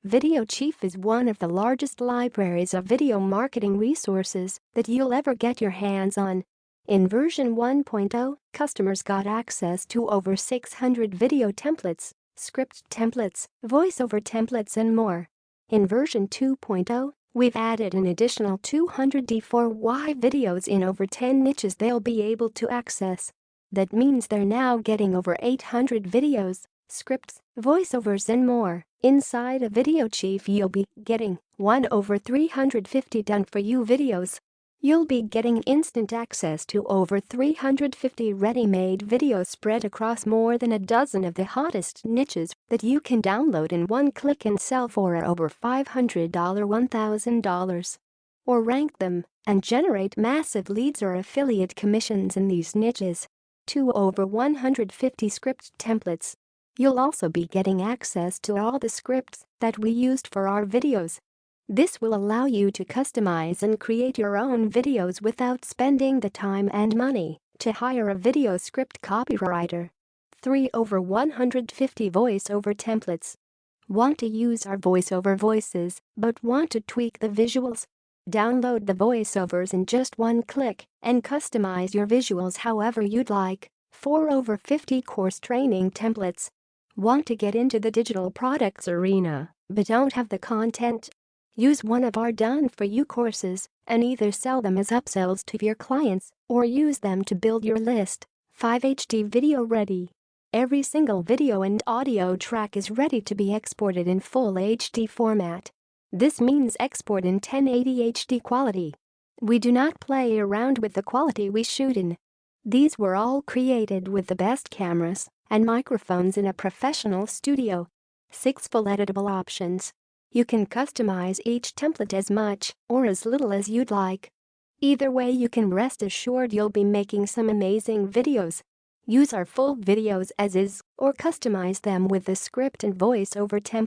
Video Chief is one of the largest libraries of video marketing resources that you'll ever get your hands on. In version 1.0, customers got access to over 600 video templates, script templates, voiceover templates and more. In version 2.0, we've added an additional 200 D4Y videos in over 10 niches they'll be able to access. That means they're now getting over 800 videos, scripts, voiceovers and more. Inside a Video Chief you'll be getting over 350 done-for-you videos. You'll be getting instant access to over 350 ready-made videos spread across more than a dozen of the hottest niches that you can download in one click and sell for over $500 $1,000. Or rank them and generate massive leads or affiliate commissions in these niches. To over 150 script templates. You'll also be getting access to all the scripts that we used for our videos. This will allow you to customize and create your own videos without spending the time and money to hire a video script copywriter. 3 over 150 voiceover templates. Want to use our voiceover voices but want to tweak the visuals? Download the voiceovers in just one click and customize your visuals however you'd like. 4 over 50 course training templates. Want to get into the digital products arena but don't have the content? Use one of our done-for-you courses and either sell them as upsells to your clients or use them to build your list. 5 HD video ready. Every single video and audio track is ready to be exported in full HD format. This means export in 1080 HD quality. We do not play around with the quality we shoot in. These were all created with the best cameras and microphones in a professional studio. 6 full editable options. You can customize each template as much or as little as you'd like. Either way, you can rest assured you'll be making some amazing videos. Use our full videos as is or customize them with the script and voiceover template.